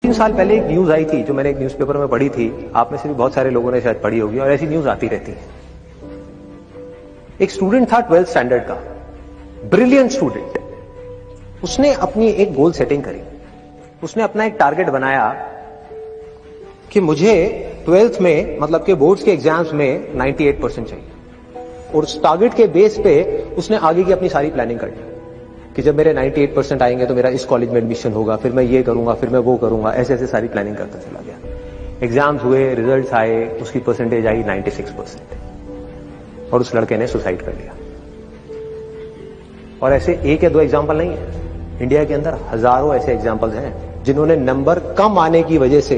3 साल पहले एक न्यूज आई थी जो मैंने एक न्यूज़पेपर में पढ़ी थी, आप में से भी बहुत सारे लोगों ने शायद पढ़ी होगी, और ऐसी न्यूज आती रहती है। एक स्टूडेंट था 12th स्टैंडर्ड का, ब्रिलियंट स्टूडेंट। उसने अपनी एक गोल सेटिंग करी, उसने अपना एक टारगेट बनाया कि मुझे 12th में, मतलब के बोर्ड्स के एग्जाम्स में 98% चाहिए, और उस टारगेट के बेस पे उसने आगे की अपनी सारी प्लानिंग कर ली कि जब मेरे 98% आएंगे तो मेरा इस कॉलेज में एडमिशन होगा, फिर मैं ये करूंगा, फिर मैं वो करूंगा, ऐसे ऐसे सारी प्लानिंग करता चला गया। एग्जाम्स हुए, रिजल्ट्स आए, उसकी परसेंटेज आई 96%, और उस लड़के ने सुसाइड कर लिया। और ऐसे एक या दो एग्जाम्पल नहीं है, इंडिया के अंदर हजारों ऐसे एग्जाम्पल्स हैं जिन्होंने नंबर कम आने की वजह से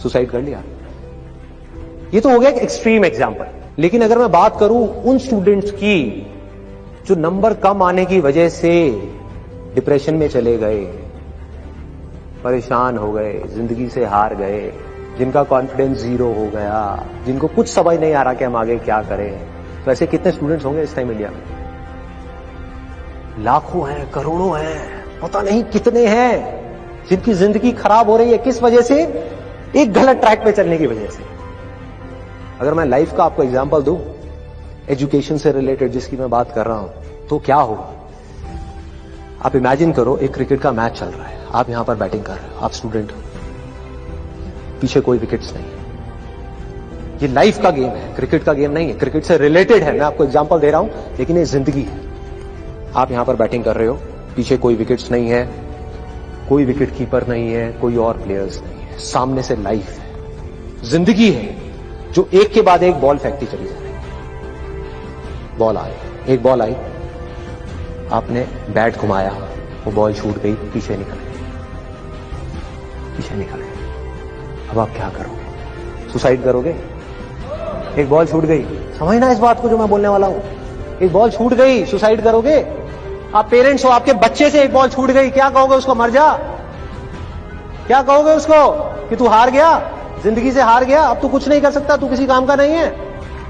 सुसाइड कर लिया। ये तो हो गया एक एक्सट्रीम एग्जाम्पल, लेकिन अगर मैं बात करूं उन स्टूडेंट्स की जो नंबर कम आने की वजह से डिप्रेशन में चले गए, परेशान हो गए, जिंदगी से हार गए, जिनका कॉन्फिडेंस जीरो हो गया, जिनको कुछ समझ नहीं आ रहा कि हम आगे क्या करें, तो ऐसे कितने स्टूडेंट्स होंगे इस टाइम इंडिया में? लाखों हैं, करोड़ों हैं, पता नहीं कितने हैं जिनकी जिंदगी खराब हो रही है। किस वजह से? एक गलत ट्रैक पे चलने की वजह से। अगर मैं लाइफ का आपको एग्जांपल दूं, एजुकेशन से रिलेटेड जिसकी मैं बात कर रहा हूं, तो क्या होगा? आप इमेजिन करो, एक क्रिकेट का मैच चल रहा है, आप यहां पर बैटिंग कर रहे हो, आप स्टूडेंट हो, पीछे कोई विकेट्स नहीं है। ये लाइफ का गेम है, क्रिकेट का गेम नहीं है, क्रिकेट से रिलेटेड है, मैं आपको एग्जांपल दे रहा हूं, लेकिन ये जिंदगी है। आप यहां पर बैटिंग कर रहे हो, पीछे कोई विकेट्स नहीं है, कोई विकेट कीपर नहीं है, कोई और प्लेयर्स नहीं है, सामने से लाइफ है, जिंदगी है जो एक के बाद एक बॉल फेंकती चली जा रही है। बॉल आई, एक बॉल आई, आपने बैट घुमाया, वो बॉल छूट गई, पीछे निकल गई, पीछे निकल गई। अब आप क्या करोगे? सुसाइड करोगे? एक बॉल छूट गई, समझना इस बात को जो मैं बोलने वाला हूं। एक बॉल छूट गई, सुसाइड करोगे? आप पेरेंट्स हो, आपके बच्चे से एक बॉल छूट गई, क्या कहोगे उसको? मर जा? क्या कहोगे उसको कि तू हार गया, जिंदगी से हार गया, अब तू कुछ नहीं कर सकता, तू किसी काम का नहीं है?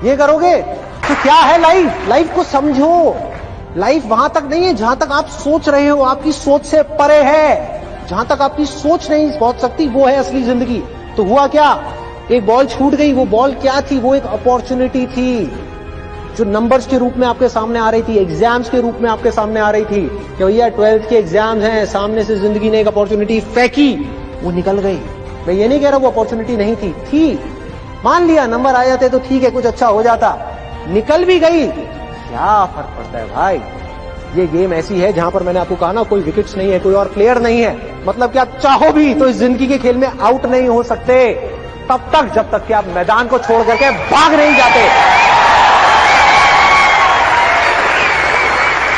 ये करोगे? तो क्या है लाइफ? लाइफ को समझो। लाइफ वहां तक नहीं है जहां तक आप सोच रहे हो, आपकी सोच से परे है। जहां तक आपकी सोच नहीं पहुंच सकती, वो है असली जिंदगी। तो हुआ क्या? एक बॉल छूट गई। वो बॉल क्या थी? वो एक अपॉर्चुनिटी थी जो नंबर्स के रूप में आपके सामने आ रही थी, एग्जाम्स के रूप में आपके सामने आ रही थी कि भैया 12th के एग्जाम्स हैं, सामने से जिंदगी ने एक अपॉर्चुनिटी फेंकी, वो निकल गई। मैं ये नहीं कह रहा वो अपॉर्चुनिटी नहीं थी, मान लिया नंबर आ जाते तो ठीक है, कुछ अच्छा हो जाता, निकल भी गई, क्या फर्क पड़ता है भाई? ये गेम ऐसी है जहां पर मैंने आपको कहा ना, कोई विकेट्स नहीं है, कोई और प्लेयर नहीं है, मतलब कि आप चाहो भी तो इस जिंदगी के खेल में आउट नहीं हो सकते तब तक जब तक कि आप मैदान को छोड़ करके भाग नहीं जाते।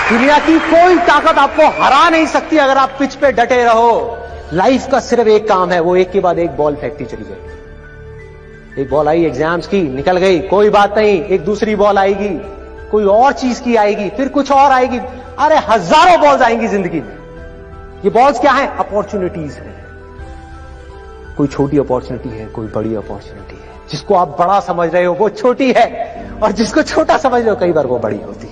दुनिया की कोई ताकत आपको हरा नहीं सकती अगर आप पिच पे डटे रहो। लाइफ का सिर्फ एक काम है, वो एक के बाद एक बॉल फेंकती चली गई। एक बॉल आई एग्जाम्स की, निकल गई, कोई बात नहीं, एक दूसरी बॉल आएगी, कोई और चीज की आएगी, फिर कुछ और आएगी। अरे हजारों बॉल्स आएंगी जिंदगी में। ये बॉल्स क्या है? अपॉर्चुनिटीज है। कोई छोटी अपॉर्चुनिटी है, कोई बड़ी अपॉर्चुनिटी है। जिसको आप बड़ा समझ रहे हो वो छोटी है, और जिसको छोटा समझ रहे हो कई बार वो बड़ी होती है।